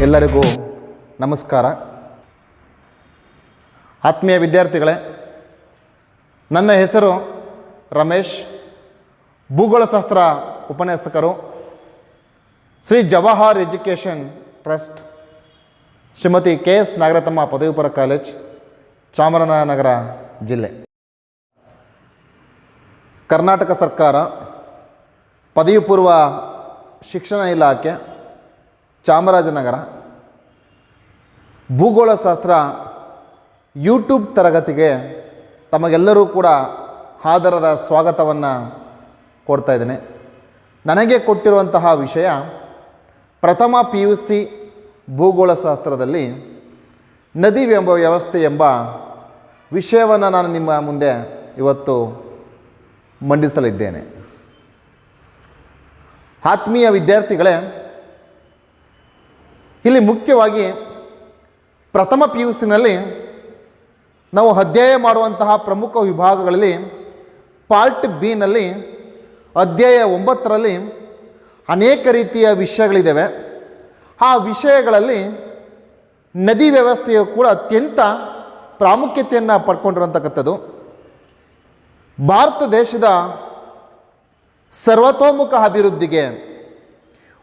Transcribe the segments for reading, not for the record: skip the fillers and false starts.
ಎಲ್ಲರಿಗೂ ನಮಸ್ಕಾರ. ಆತ್ಮೀಯ ವಿದ್ಯಾರ್ಥಿಗಳೇ, ನನ್ನ ಹೆಸರು ರಮೇಶ್, ಭೂಗೋಳಶಾಸ್ತ್ರ ಉಪನ್ಯಾಸಕರು, Shri Jawahar education trust, Shrimati KS Nagarathnamma ಪದವಿ ಪೂರ್ವ ಕಾಲೇಜ್, ಚಾಮರಾಜನಗರ ಜಿಲ್ಲೆ. ಕರ್ನಾಟಕ ಸರ್ಕಾರ ಪದವಿ ಪೂರ್ವ ಶಿಕ್ಷಣ ಇಲಾಖೆ, ಚಾಮರಾಜನಗರ ಭೂಗೋಳಶಾಸ್ತ್ರ ಯೂಟ್ಯೂಬ್ ತರಗತಿಗೆ ತಮಗೆಲ್ಲರೂ ಕೂಡ ಆದರದ ಸ್ವಾಗತವನ್ನು ಕೊಡ್ತಾ ಇದ್ದೇನೆ. ನನಗೆ ಕೊಟ್ಟಿರುವಂತಹ ವಿಷಯ ಪ್ರಥಮ PUC ಭೂಗೋಳಶಾಸ್ತ್ರದಲ್ಲಿ ನದಿ ವ್ಯವಸ್ಥೆ ಎಂಬ ವಿಷಯವನ್ನು ನಾನು ನಿಮ್ಮ ಮುಂದೆ ಇವತ್ತು ಮಂಡಿಸಲಿದ್ದೇನೆ. ಆತ್ಮೀಯ ವಿದ್ಯಾರ್ಥಿಗಳೇ, ಇಲ್ಲಿ ಮುಖ್ಯವಾಗಿ ಪ್ರಥಮ PUCನಲ್ಲಿ ನಾವು ಅಧ್ಯಯನ ಮಾಡುವಂತಹ ಪ್ರಮುಖ ವಿಭಾಗಗಳಲ್ಲಿ ಪಾರ್ಟ್ ಬಿನಲ್ಲಿ ಅಧ್ಯಾಯ 9ರಲ್ಲಿ ಅನೇಕ ರೀತಿಯ ವಿಷಯಗಳಿದ್ದಾವೆ. ಆ ವಿಷಯಗಳಲ್ಲಿ ನದಿ ವ್ಯವಸ್ಥೆಯು ಕೂಡ ಅತ್ಯಂತ ಪ್ರಾಮುಖ್ಯತೆಯನ್ನು ಪಡ್ಕೊಂಡಿರುವಂತಕ್ಕಂಥದ್ದು. ಭಾರತ ದೇಶದ ಸರ್ವತೋಮುಖ ಅಭಿವೃದ್ಧಿಗೆ,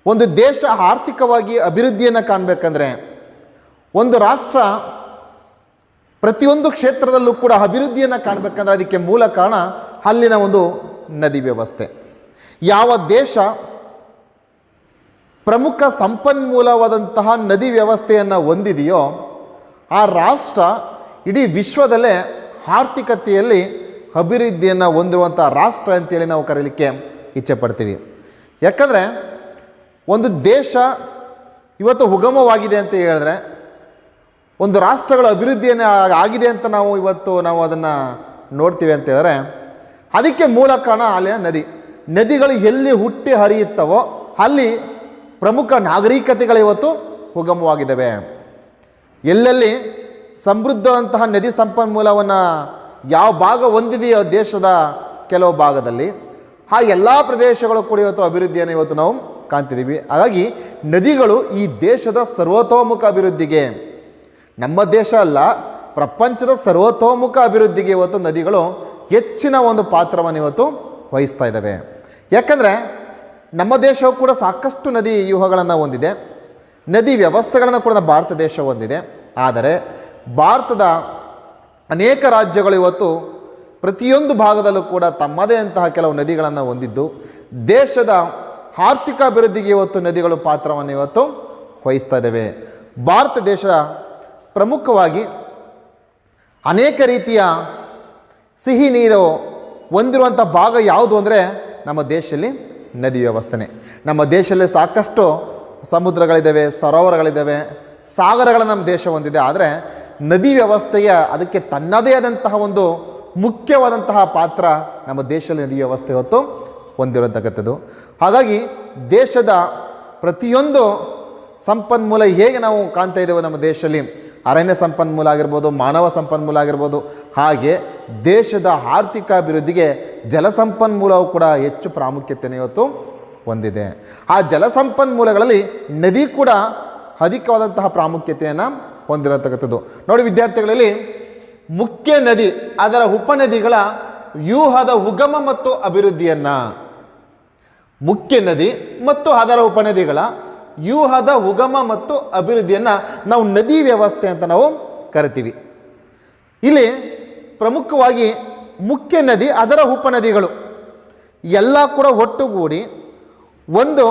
ಒಂದು ದೇಶ ಆರ್ಥಿಕವಾಗಿ ಅಭಿವೃದ್ಧಿಯನ್ನು ಕಾಣಬೇಕಂದ್ರೆ, ಒಂದು ರಾಷ್ಟ್ರ ಪ್ರತಿಯೊಂದು ಕ್ಷೇತ್ರದಲ್ಲೂ ಕೂಡ ಅಭಿವೃದ್ಧಿಯನ್ನು ಕಾಣಬೇಕಂದ್ರೆ ಅದಕ್ಕೆ ಮೂಲ ಕಾರಣ ಅಲ್ಲಿನ ಒಂದು ನದಿ ವ್ಯವಸ್ಥೆ. ಯಾವ ದೇಶ ಪ್ರಮುಖ ಸಂಪನ್ಮೂಲವಾದಂತಹ ನದಿ ವ್ಯವಸ್ಥೆಯನ್ನು ಹೊಂದಿದೆಯೋ ಆ ರಾಷ್ಟ್ರ ಇಡೀ ವಿಶ್ವದಲ್ಲೇ ಆರ್ಥಿಕತೆಯಲ್ಲಿ ಅಭಿವೃದ್ಧಿಯನ್ನು ಹೊಂದಿರುವಂಥ ರಾಷ್ಟ್ರ ಅಂತೇಳಿ ನಾವು ಕರೀಲಿಕ್ಕೆ ಇಚ್ಛೆ ಪಡ್ತೀವಿ. ಯಾಕಂದರೆ ಒಂದು ದೇಶ ಇವತ್ತು ಉಗಮವಾಗಿದೆ ಅಂತ ಹೇಳಿದ್ರೆ, ಒಂದು ರಾಷ್ಟ್ರಗಳ ಅಭಿವೃದ್ಧಿಯನ್ನು ಆಗಿದೆ ಅಂತ ನಾವು ಅದನ್ನು ನೋಡ್ತೀವಿ ಅಂತ ಹೇಳಿದ್ರೆ, ಅದಕ್ಕೆ ಮೂಲ ಕಾರಣ ಅಲ್ಲಿನ ನದಿಗಳು ಎಲ್ಲಿ ಹುಟ್ಟಿ ಹರಿಯುತ್ತವೋ ಅಲ್ಲಿ ಪ್ರಮುಖ ನಾಗರಿಕತೆಗಳು ಇವತ್ತು ಉಗಮವಾಗಿದ್ದಾವೆ. ಎಲ್ಲೆಲ್ಲಿ ಸಮೃದ್ಧವಂತಹ ನದಿ ಸಂಪನ್ಮೂಲವನ್ನು ಯಾವ ಭಾಗ ಹೊಂದಿದೆಯೋ ದೇಶದ ಕೆಲವು ಭಾಗದಲ್ಲಿ, ಆ ಎಲ್ಲ ಪ್ರದೇಶಗಳು ಕೂಡ ಇವತ್ತು ಅಭಿವೃದ್ಧಿಯನ್ನು ಇವತ್ತು ನಾವು ಕಾಣ್ತಿದ್ದೀವಿ. ಹಾಗಾಗಿ ನದಿಗಳು ಈ ದೇಶದ ಸರ್ವತೋಮುಖ ಅಭಿವೃದ್ಧಿಗೆ, ನಮ್ಮ ದೇಶ ಅಲ್ಲ ಪ್ರಪಂಚದ ಸರ್ವತೋಮುಖ ಅಭಿವೃದ್ಧಿಗೆ ಇವತ್ತು ನದಿಗಳು ಹೆಚ್ಚಿನ ಒಂದು ಪಾತ್ರವನ್ನು ಇವತ್ತು ವಹಿಸ್ತಾ ಇದ್ದಾವೆ. ಯಾಕಂದರೆ ನಮ್ಮ ದೇಶವು ಕೂಡ ಸಾಕಷ್ಟು ನದಿ ವ್ಯೂಹಗಳನ್ನು ಹೊಂದಿದೆ, ನದಿ ವ್ಯವಸ್ಥೆಗಳನ್ನು ಕೂಡ ಭಾರತ ದೇಶ ಹೊಂದಿದೆ. ಆದರೆ ಭಾರತದ ಅನೇಕ ರಾಜ್ಯಗಳು ಇವತ್ತು ಪ್ರತಿಯೊಂದು ಭಾಗದಲ್ಲೂ ಕೂಡ ತಮ್ಮದೇ ಅಂತಹ ಕೆಲವು ನದಿಗಳನ್ನು ಹೊಂದಿದ್ದು, ದೇಶದ ಆರ್ಥಿಕ ಅಭಿವೃದ್ಧಿಗೆ ಇವತ್ತು ನದಿಗಳು ಪಾತ್ರವನ್ನು ಇವತ್ತು ವಹಿಸ್ತಾ ಇದ್ದಾವೆ. ಭಾರತ ದೇಶ ಪ್ರಮುಖವಾಗಿ ಅನೇಕ ರೀತಿಯ ಸಿಹಿ ನೀರು ಹೊಂದಿರುವಂಥ ಭಾಗ ಯಾವುದು ಅಂದರೆ ನಮ್ಮ ದೇಶದಲ್ಲಿ ನದಿ ವ್ಯವಸ್ಥೆನೇ. ನಮ್ಮ ದೇಶದಲ್ಲಿ ಸಾಕಷ್ಟು ಸಮುದ್ರಗಳಿದ್ದಾವೆ, ಸರೋವರಗಳಿದ್ದಾವೆ, ಸಾಗರಗಳು ನಮ್ಮ ದೇಶ ಹೊಂದಿದೆ. ಆದರೆ ನದಿ ವ್ಯವಸ್ಥೆಯ ಅದಕ್ಕೆ ತನ್ನದೇ ಆದಂತಹ ಒಂದು ಮುಖ್ಯವಾದಂತಹ ಪಾತ್ರ ನಮ್ಮ ದೇಶದಲ್ಲಿ ನದಿ ವ್ಯವಸ್ಥೆ ಇವತ್ತು ಹೊಂದಿರತಕ್ಕಂಥದ್ದು. ಹಾಗಾಗಿ ದೇಶದ ಪ್ರತಿಯೊಂದು ಸಂಪನ್ಮೂಲ ಹೇಗೆ ನಾವು ಕಾಣ್ತಾ ಇದ್ದೇವೆ, ನಮ್ಮ ದೇಶದಲ್ಲಿ ಅರಣ್ಯ ಸಂಪನ್ಮೂಲ ಆಗಿರ್ಬೋದು, ಮಾನವ ಸಂಪನ್ಮೂಲ ಆಗಿರ್ಬೋದು, ಹಾಗೆ ದೇಶದ ಆರ್ಥಿಕ ಅಭಿವೃದ್ಧಿಗೆ ಜಲಸಂಪನ್ಮೂಲವು ಕೂಡ ಹೆಚ್ಚು ಪ್ರಾಮುಖ್ಯತೆಯನ್ನು ಇವತ್ತು ಹೊಂದಿದೆ. ಆ ಜಲಸಂಪನ್ಮೂಲಗಳಲ್ಲಿ ನದಿ ಕೂಡ ಅಧಿಕವಾದಂತಹ ಪ್ರಾಮುಖ್ಯತೆಯನ್ನು ಹೊಂದಿರತಕ್ಕಂಥದ್ದು. ನೋಡಿ ವಿದ್ಯಾರ್ಥಿಗಳಲ್ಲಿ, ಮುಖ್ಯ ನದಿ ಅದರ ಉಪನದಿಗಳ ವ್ಯೂಹದ ಉಗಮ ಮತ್ತು ಅಭಿವೃದ್ಧಿಯನ್ನು, ಮುಖ್ಯ ನದಿ ಮತ್ತು ಅದರ ಉಪನದಿಗಳ ವ್ಯೂಹದ ಉಗಮ ಮತ್ತು ಅಭಿವೃದ್ಧಿಯನ್ನು ನಾವು ನದಿ ವ್ಯವಸ್ಥೆ ಅಂತ ನಾವು ಕರಿತೀವಿ. ಇಲ್ಲಿ ಪ್ರಮುಖವಾಗಿ ಮುಖ್ಯ ನದಿ ಅದರ ಉಪನದಿಗಳು ಎಲ್ಲ ಕೂಡ ಒಟ್ಟುಗೂಡಿ ಒಂದು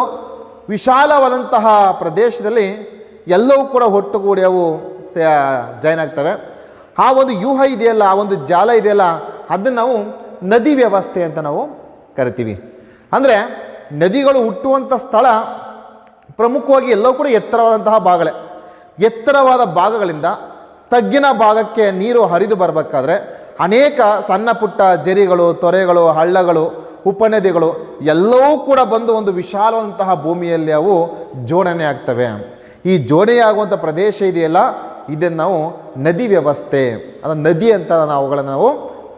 ವಿಶಾಲವಾದಂತಹ ಪ್ರದೇಶದಲ್ಲಿ ಎಲ್ಲವೂ ಕೂಡ ಒಟ್ಟುಗೂಡಿ ಅವು ಜಾಯ್ನ್ ಆಗ್ತವೆ. ಆ ಒಂದು ವ್ಯೂಹ ಇದೆಯಲ್ಲ, ಆ ಒಂದು ಜಾಲ ಇದೆಯಲ್ಲ, ಅದನ್ನು ನಾವು ನದಿ ವ್ಯವಸ್ಥೆ ಅಂತ ನಾವು ಕರಿತೀವಿ. ಅಂದರೆ ನದಿಗಳು ಹುಟ್ಟುವಂಥ ಸ್ಥಳ ಪ್ರಮುಖವಾಗಿ ಎಲ್ಲವೂ ಕೂಡ ಎತ್ತರವಾದಂತಹ ಭಾಗಗಳೇ. ಎತ್ತರವಾದ ಭಾಗಗಳಿಂದ ತಗ್ಗಿನ ಭಾಗಕ್ಕೆ ನೀರು ಹರಿದು ಬರಬೇಕಾದ್ರೆ ಅನೇಕ ಸಣ್ಣ ಪುಟ್ಟ ಜರಿಗಳು, ತೊರೆಗಳು, ಹಳ್ಳಗಳು, ಉಪನದಿಗಳು ಎಲ್ಲವೂ ಕೂಡ ಬಂದು ಒಂದು ವಿಶಾಲವಾದಂತಹ ಭೂಮಿಯಲ್ಲಿ ಅವು ಜೋಡಣೆ ಆಗ್ತವೆ. ಈ ಜೋಡಣೆಯಾಗುವಂಥ ಪ್ರದೇಶ ಇದೆಯಲ್ಲ, ಇದನ್ನು ನಾವು ನದಿ ವ್ಯವಸ್ಥೆ, ಅದನ್ನು ನದಿ ಅಂತ ಅವುಗಳನ್ನು ನಾವು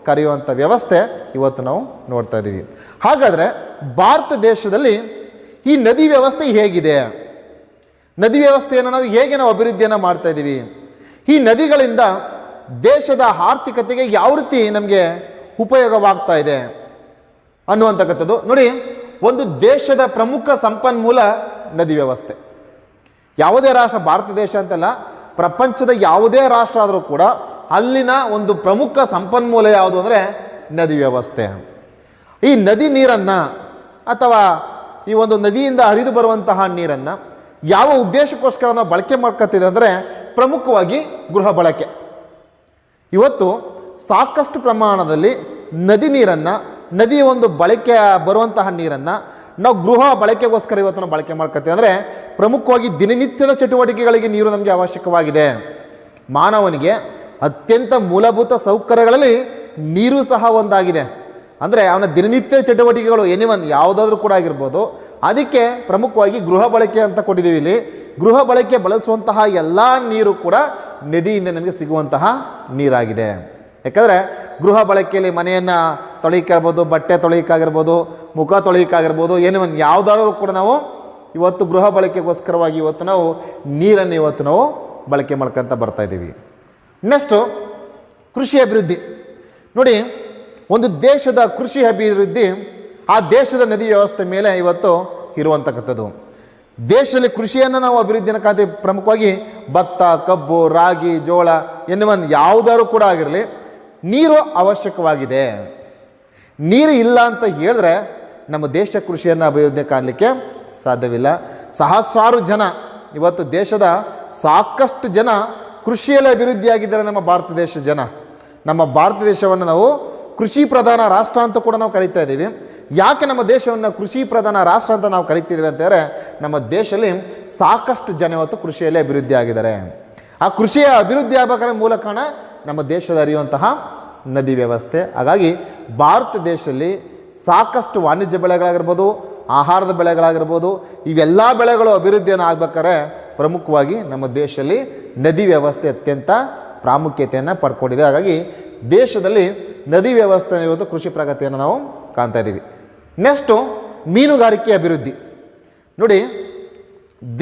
ಕರೆಯುವಂಥ ವ್ಯವಸ್ಥೆ ಇವತ್ತು ನಾವು ನೋಡ್ತಾ ಇದ್ದೀವಿ. ಹಾಗಾದರೆ ಭಾರತ ದೇಶದಲ್ಲಿ ಈ ನದಿ ವ್ಯವಸ್ಥೆ ಹೇಗಿದೆ? ನದಿ ವ್ಯವಸ್ಥೆಯನ್ನು ನಾವು ಅಭಿವೃದ್ಧಿಯನ್ನು ಮಾಡ್ತಾ ಇದ್ದೀವಿ, ಈ ನದಿಗಳಿಂದ ದೇಶದ ಆರ್ಥಿಕತೆಗೆ ಯಾವ ರೀತಿ ನಮಗೆ ಉಪಯೋಗವಾಗ್ತಾ ಇದೆ ಅನ್ನುವಂಥಕ್ಕಂಥದ್ದು. ನೋಡಿ, ಒಂದು ದೇಶದ ಪ್ರಮುಖ ಸಂಪನ್ಮೂಲ ನದಿ ವ್ಯವಸ್ಥೆ. ಯಾವುದೇ ರಾಷ್ಟ್ರ, ಭಾರತ ದೇಶ ಅಂತಲ್ಲ, ಪ್ರಪಂಚದ ಯಾವುದೇ ರಾಷ್ಟ್ರ ಆದರೂ ಕೂಡ ಅಲ್ಲಿನ ಒಂದು ಪ್ರಮುಖ ಸಂಪನ್ಮೂಲ ಯಾವುದು ಅಂದರೆ ನದಿ ವ್ಯವಸ್ಥೆ. ಈ ನದಿ ನೀರನ್ನು ಅಥವಾ ಈ ಒಂದು ನದಿಯಿಂದ ಹರಿದು ಬರುವಂತಹ ನೀರನ್ನು ಯಾವ ಉದ್ದೇಶಕ್ಕೋಸ್ಕರ ನಾವು ಬಳಕೆ ಮಾಡ್ಕೊತಿದೆ ಅಂದರೆ ಪ್ರಮುಖವಾಗಿ ಗೃಹ ಬಳಕೆ. ಇವತ್ತು ಸಾಕಷ್ಟು ಪ್ರಮಾಣದಲ್ಲಿ ನದಿ ನೀರನ್ನು, ನದಿ ಒಂದು ಬಳಕೆ ಬರುವಂತಹ ನೀರನ್ನು ನಾವು ಗೃಹ ಬಳಕೆಗೋಸ್ಕರ ಇವತ್ತು ನಾವು ಬಳಕೆ ಮಾಡ್ಕೊತೀವಿ. ಅಂದರೆ ಪ್ರಮುಖವಾಗಿ ದಿನನಿತ್ಯದ ಚಟುವಟಿಕೆಗಳಿಗೆ ನೀರು ನಮಗೆ ಅವಶ್ಯಕವಾಗಿದೆ. ಮಾನವನಿಗೆ ಅತ್ಯಂತ ಮೂಲಭೂತ ಸೌಕರ್ಯಗಳಲ್ಲಿ ನೀರು ಸಹ ಒಂದಾಗಿದೆ. ಅಂದರೆ ಅವನ ದಿನನಿತ್ಯ ಚಟುವಟಿಕೆಗಳು ಎನಿವನ್ ಯಾವುದಾದ್ರೂ ಕೂಡ ಆಗಿರ್ಬೋದು, ಅದಕ್ಕೆ ಪ್ರಮುಖವಾಗಿ ಗೃಹ ಬಳಕೆ ಅಂತ ಕೊಟ್ಟಿದ್ದೀವಿ. ಇಲ್ಲಿ ಗೃಹ ಬಳಕೆ ಬಳಸುವಂತಹ ಎಲ್ಲ ನೀರು ಕೂಡ ನದಿಯಿಂದ ನಮಗೆ ಸಿಗುವಂತಹ ನೀರಾಗಿದೆ. ಯಾಕಂದರೆ ಗೃಹ ಬಳಕೆಯಲ್ಲಿ ಮನೆಯನ್ನು ತೊಳೆಯಕ್ಕಾಗಿರ್ಬೋದು, ಬಟ್ಟೆ ತೊಳೆಯಕ್ಕಾಗಿರ್ಬೋದು, ಮುಖ ತೊಳೆಯಕ್ಕಾಗಿರ್ಬೋದು, ಎನಿವನ್ ಯಾವುದಾದ್ರೂ ಕೂಡ ನಾವು ಇವತ್ತು ಗೃಹ ಬಳಕೆಗೋಸ್ಕರವಾಗಿ ಇವತ್ತು ನಾವು ನೀರನ್ನು ಇವತ್ತು ನಾವು ಬಳಕೆ ಮಾಡ್ಕೊತ ಬರ್ತಾಯಿದ್ದೀವಿ. ನೆಕ್ಸ್ಟು ಕೃಷಿ ಅಭಿವೃದ್ಧಿ. ನೋಡಿ, ಒಂದು ದೇಶದ ಕೃಷಿ ಅಭಿವೃದ್ಧಿ ಆ ದೇಶದ ನದಿ ವ್ಯವಸ್ಥೆ ಮೇಲೆ ಇವತ್ತು ಇರುವಂತಕ್ಕಂಥದ್ದು. ದೇಶದಲ್ಲಿ ಕೃಷಿಯನ್ನು ನಾವು ಅಭಿವೃದ್ಧಿಯನ್ನು ಕಾಣ್ತೀವಿ. ಪ್ರಮುಖವಾಗಿ ಭತ್ತ, ಕಬ್ಬು, ರಾಗಿ, ಜೋಳ ಎನ್ನುವನ್ ಯಾವುದಾದ್ರೂ ಕೂಡ ಆಗಿರಲಿ, ನೀರು ಅವಶ್ಯಕವಾಗಿದೆ. ನೀರು ಇಲ್ಲ ಅಂತ ಹೇಳಿದ್ರೆ ನಮ್ಮ ದೇಶ ಕೃಷಿಯನ್ನು ಅಭಿವೃದ್ಧಿ ಕಾಣಲಿಕ್ಕೆ ಸಾಧ್ಯವಿಲ್ಲ. ಸಹಸ್ರಾರು ಜನ, ಇವತ್ತು ದೇಶದ ಸಾಕಷ್ಟು ಜನ ಕೃಷಿಯಲ್ಲಿ ಅಭಿವೃದ್ಧಿಯಾಗಿದ್ದಾರೆ. ನಮ್ಮ ಭಾರತ ದೇಶ ಜನ, ನಮ್ಮ ಭಾರತ ದೇಶವನ್ನು ನಾವು ಕೃಷಿ ಪ್ರಧಾನ ರಾಷ್ಟ್ರ ಅಂತ ಕೂಡ ನಾವು ಕರಿತಾ ಇದ್ದೀವಿ. ಯಾಕೆ ನಮ್ಮ ದೇಶವನ್ನು ಕೃಷಿ ಪ್ರಧಾನ ರಾಷ್ಟ್ರ ಅಂತ ನಾವು ಕರಿತಿದ್ದೀವಿ ಅಂತಂದರೆ, ನಮ್ಮ ದೇಶದಲ್ಲಿ ಸಾಕಷ್ಟು ಜನ ಇವತ್ತು ಕೃಷಿಯಲ್ಲಿ ಅಭಿವೃದ್ಧಿ ಆಗಿದ್ದಾರೆ. ಆ ಕೃಷಿಯ ಅಭಿವೃದ್ಧಿ ಆಗಬೇಕಾದ್ರೆ ಮೂಲ ಕಾರಣ ನಮ್ಮ ದೇಶದ ಹರಿಯುವಂತಹ ನದಿ ವ್ಯವಸ್ಥೆ. ಹಾಗಾಗಿ ಭಾರತ ದೇಶದಲ್ಲಿ ಸಾಕಷ್ಟು ವಾಣಿಜ್ಯ ಬೆಳೆಗಳಾಗಿರ್ಬೋದು, ಆಹಾರದ ಬೆಳೆಗಳಾಗಿರ್ಬೋದು, ಇವೆಲ್ಲ ಬೆಳೆಗಳು ಅಭಿವೃದ್ಧಿಯನ್ನು ಆಗಬೇಕಾದ್ರೆ ಪ್ರಮುಖವಾಗಿ ನಮ್ಮ ದೇಶದಲ್ಲಿ ನದಿ ವ್ಯವಸ್ಥೆ ಅತ್ಯಂತ ಪ್ರಾಮುಖ್ಯತೆಯನ್ನು ಪಡ್ಕೊಂಡಿದೆ. ಹಾಗಾಗಿ ದೇಶದಲ್ಲಿ ನದಿ ವ್ಯವಸ್ಥೆ ಇವತ್ತು ಕೃಷಿ ಪ್ರಗತಿಯನ್ನು ನಾವು ಕಾಣ್ತಾ ಇದ್ದೀವಿ. ನೆಕ್ಸ್ಟು ಮೀನುಗಾರಿಕೆ ಅಭಿವೃದ್ಧಿ. ನೋಡಿ,